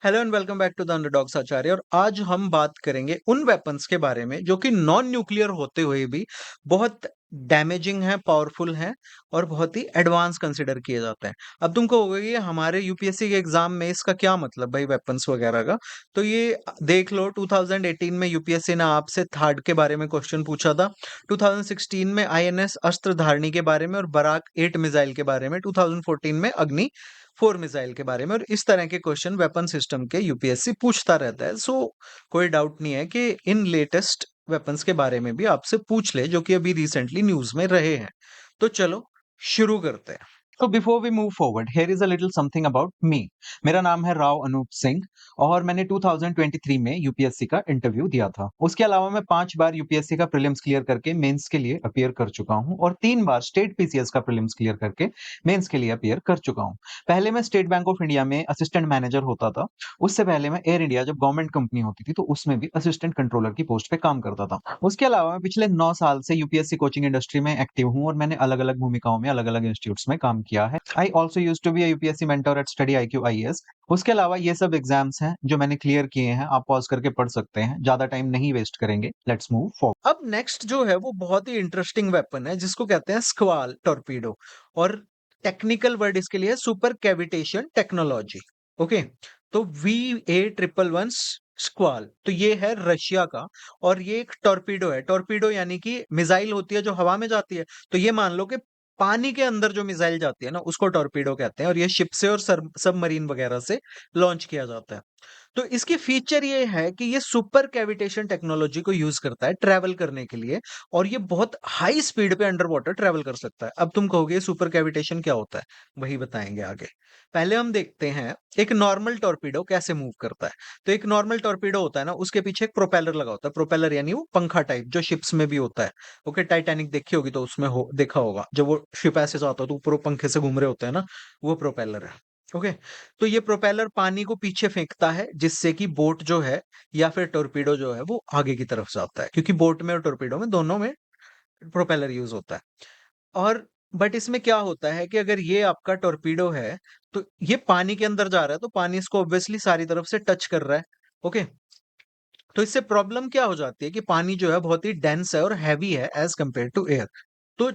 Hello and welcome back to the underdogs Acharya. और आज हम बात करेंगे उन वेपन्स के बारे में जो कि नॉन न्यूक्लियर होते हुए भी बहुत डैमेजिंग हैं, पावरफुल हैं और बहुत ही एडवांस कंसिडर किए जाते हैं। अब तुम कहोगे ये हमारे यूपीएससी के एग्जाम में इसका क्या मतलब भाई, वेपन्स वगैरह का। तो ये देख लो, 2018 में यूपीएससी ने आपसे थार्ड के बारे में क्वेश्चन पूछा था, 2016 में आईएनएस अस्त्र धारणी के बारे में और बराक 8 मिसाइल के बारे में, 2014 में अग्नि 4 मिसाइल के बारे में। और इस तरह के क्वेश्चन वेपन सिस्टम के यूपीएससी पूछता रहता है। सो कोई डाउट नहीं है कि इन लेटेस्ट वेपन्स के बारे में भी आपसे पूछ ले, जो कि अभी रिसेंटली न्यूज में रहे हैं। तो चलो शुरू करते हैं। तो before we move forward, here is a little something about me. मेरा नाम है राव अनूप सिंह और मैंने 2023 में यूपीएससी का इंटरव्यू दिया था। उसके अलावा मैं 5 बार यूपीएससी का प्रीलिम्स क्लियर करके मेंस के लिए अपीयर कर चुका हूं और 3 बार स्टेट पीसीएस का प्रीलिम्स क्लियर करके मेंस के लिए अपीयर कर चुका हूं। पहले मैं स्टेट बैंक ऑफ इंडिया में असिस्टेंट मैनेजर होता था। उससे पहले मैं एयर इंडिया, जब गवर्नमेंट कंपनी होती थी, तो उसमें भी असिस्टेंट कंट्रोलर की पोस्ट पे काम करता था। उसके अलावा मैं पिछले 9 साल से यूपीएससी कोचिंग इंडस्ट्री में एक्टिव हूं और मैंने अलग अलग भूमिकाओं में अलग अलग इंस्टीट्यूट्स में काम किया है। I also use to be UPSC mentor at study IQ IAS। उसके अलावा ये सब एग्जाम्स हैं जो मैंने क्लियर किए हैं, आप पॉज करके पढ़ सकते हैं, ज्यादा टाइम नहीं वेस्ट करेंगे। Let's move forward. अब नेक्स्ट जो है वो बहुत ही इंटरेस्टिंग वेपन है जिसको कहते हैं स्क्वाल टॉर्पीडो, और टेक्निकल वर्ड इसके लिए सुपर कैविटेशन टेक्नोलॉजी। ओके, तो VA111 स्क्वाल, तो ये है रशिया का और ये एक टॉर्पीडो है। टॉर्पीडो यानी कि मिसाइल होती है जो हवा में जाती है। तो ये मान लो कि पानी के अंदर जो मिसाइल जाती है ना, उसको टॉर्पीडो कहते हैं। और ये शिप से और सबमरीन वगैरह से लॉन्च किया जाता है। तो इसकी फीचर ये है कि ये सुपर कैविटेशन टेक्नोलॉजी को यूज करता है ट्रैवल करने के लिए, और ये बहुत हाई स्पीड पे अंडर वाटर ट्रैवल कर सकता है। अब तुम कहोगे सुपर कैविटेशन क्या होता है, वही बताएंगे आगे। पहले हम देखते हैं एक नॉर्मल टॉर्पीडो कैसे मूव करता है। तो एक नॉर्मल टॉर्पीडो होता है ना, उसके पीछे एक प्रोपेलर लगा होता है। प्रोपेलर यानी वो पंखा टाइप जो शिप्स में भी होता है। ओके, टाइटैनिक देखी होगी तो उसमें हो देखा होगा, जब वो शिप ऐसे जाता है तो ऊपर वो पंखे से घूम रहे होते हैं ना, वो प्रोपेलर है। ओके, तो ये प्रोपेलर पानी को पीछे फेंकता है जिससे कि बोट जो है या फिर टॉर्पीडो जो है वो आगे की तरफ जाता है, क्योंकि बोट में और टॉर्पीडो में दोनों में प्रोपेलर यूज होता है। और बट इसमें क्या होता है कि अगर ये आपका टॉर्पीडो है तो ये पानी के अंदर जा रहा है, तो पानी इसको ऑब्वियसली सारी तरफ से टच कर रहा है। ओके, तो इससे प्रॉब्लम क्या हो जाती है कि पानी जो है बहुत ही डेंस है और हैवी है एज कंपेयर टू एयर। तो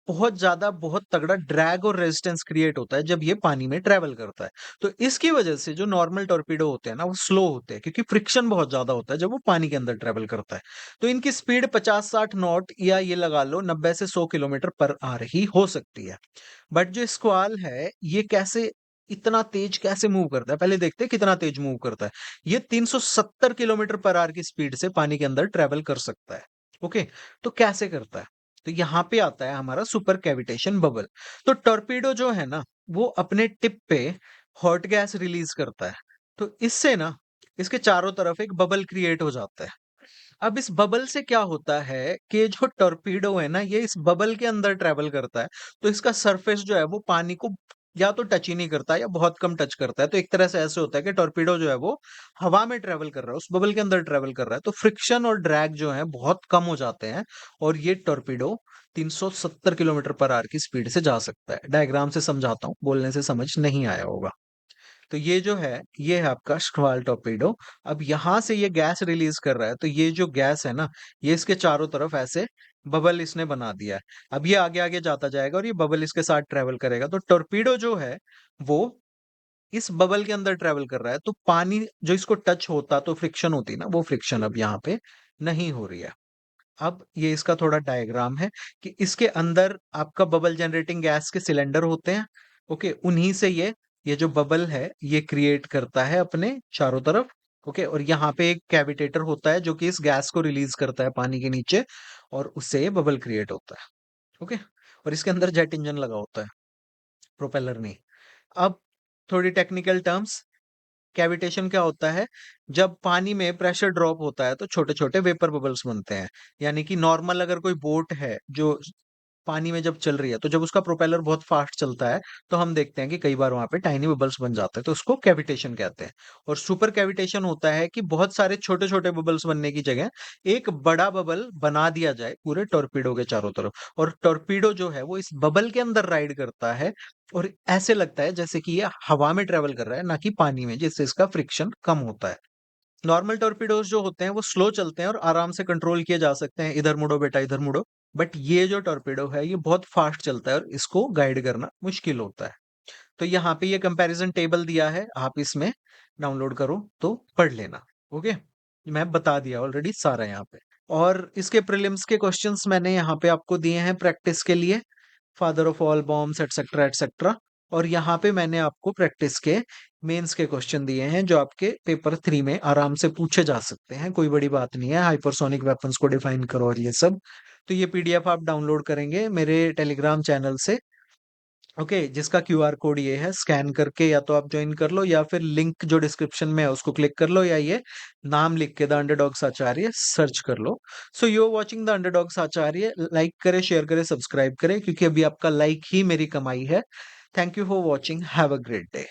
बहुत ज़्यादा, बहुत तगड़ा ड्रैग और रेजिस्टेंस क्रिएट होता है जब ये पानी में ट्रैवल करता है। तो इसकी वजह से जो नॉर्मल टॉर्पीडो होते हैं ना, वो स्लो होते हैं क्योंकि फ्रिक्शन बहुत ज़्यादा होता है जब वो पानी के अंदर ट्रैवल करता है। तो इनकी स्पीड 50-60 नॉट या ये लगा लो 90 से 100 किलोमीटर पर आवर ही हो सकती है। बट जो स्क्वाल है ये कैसे इतना तेज कैसे मूव करता है, पहले देखते हैं कितना तेज मूव करता है। ये 370 किलोमीटर पर आवर की स्पीड से पानी के अंदर ट्रैवल कर सकता है। ओके, तो कैसे करता है? तो यहाँ पे आता है हमारा सुपर कैविटेशन बबल। तो टॉर्पीडो जो है ना, वो अपने टिप पे हॉट गैस रिलीज करता है। तो इससे ना इसके चारों तरफ एक बबल क्रिएट हो जाता है। अब इस बबल से क्या होता है कि जो टॉर्पीडो है ना, ये इस बबल के अंदर ट्रैवल करता है। तो इसका सरफेस जो है वो पानी को या तो टच ही नहीं करता या बहुत कम टच करता है। तो एक तरह से ऐसे होता है कि टॉर्पीडो जो है वो हवा में ट्रैवल कर रहा है, उस बबल के अंदर ट्रैवल कर रहा है। तो फ्रिक्शन और ड्रैग जो है बहुत कम हो जाते हैं और ये टॉर्पीडो 370 किलोमीटर पर आवर की स्पीड से जा सकता है। डायग्राम से समझाता हूँ, बोलने से समझ नहीं आया होगा। तो ये जो है ये है आपका स्क्वाल टॉर्पीडो। अब यहाँ से ये गैस रिलीज कर रहा है, तो ये जो गैस है ना, ये इसके चारों तरफ ऐसे बबल इसने बना दिया है। अब ये आगे आगे जाता जाएगा और ये बबल इसके साथ ट्रेवल करेगा। तो टॉर्पीडो जो है वो इस बबल के अंदर ट्रेवल कर रहा है, तो पानी जो इसको टच होता तो फ्रिक्शन होती ना, वो फ्रिक्शन अब यहाँ पे नहीं हो रही है। अब ये इसका थोड़ा डायग्राम है कि इसके अंदर आपका बबल जनरेटिंग गैस के सिलेंडर होते हैं। ओके, उन्हीं से ये जो बबल है ये क्रिएट करता है अपने चारों तरफ। ओके, और यहाँ पे एक कैविटेटर होता है जो कि इस गैस को रिलीज करता है पानी के नीचे, और उससे ये बबल क्रिएट होता है। ओके, और इसके अंदर जेट इंजन लगा होता है, प्रोपेलर नहीं। अब थोड़ी टेक्निकल टर्म्स, कैविटेशन क्या होता है? जब पानी में प्रेशर ड्रॉप होता है तो छोटे छोटे वेपर बबल्स बनते हैं। यानी कि नॉर्मल अगर कोई बोट है जो पानी में जब चल रही है, तो जब उसका प्रोपेलर बहुत फास्ट चलता है, तो हम देखते हैं कि कई बार वहां पे टाइनी बबल्स बन जाते हैं, तो उसको कैविटेशन कहते हैं। और सुपर कैविटेशन होता है कि बहुत सारे छोटे छोटे बबल्स बनने की जगह एक बड़ा बबल बना दिया जाए पूरे टॉर्पीडो के चारों तरफ, और टॉर्पीडो जो है वो इस बबल के अंदर राइड करता है, और ऐसे लगता है जैसे कि ये हवा में ट्रेवल कर रहा है, ना कि पानी में, जिससे इसका फ्रिक्शन कम होता है। नॉर्मल टॉर्पीडोज जो होते हैं वो स्लो चलते हैं और आराम से कंट्रोल किए जा सकते हैं, इधर मुड़ो बेटा इधर मुड़ो। बट ये जो टॉर्पीडो है ये बहुत फास्ट चलता है और इसको गाइड करना मुश्किल होता है। तो यहाँ पे ये कंपैरिजन टेबल दिया है, आप इसमें डाउनलोड करो तो पढ़ लेना। ओके, मैं बता दिया ऑलरेडी सारा यहाँ पे। और इसके प्रीलिम्स के क्वेश्चंस मैंने यहाँ पे आपको दिए हैं प्रैक्टिस के लिए, father of all bombs etcetera etcetera. और यहाँ पे मैंने आपको प्रैक्टिस के मेंस के क्वेश्चन दिए हैं जो आपके पेपर 3 में आराम से पूछे जा सकते हैं, कोई बड़ी बात नहीं है। हाइपरसोनिक वेपन्स को डिफाइन करो और ये सब। तो ये पीडीएफ आप डाउनलोड करेंगे मेरे टेलीग्राम चैनल से। ओके, जिसका क्यूआर कोड ये है, स्कैन करके या तो आप ज्वाइन कर लो, या फिर लिंक जो डिस्क्रिप्शन में है उसको क्लिक कर लो, या ये नाम लिख के द अंडरडॉग्स आचार्य सर्च कर लो। So you are watching the underdogs Acharya. Like करें, शेयर करें, सब्सक्राइब करें, क्योंकि अभी आपका लाइक ही मेरी कमाई है। Thank you for watching, have a great day.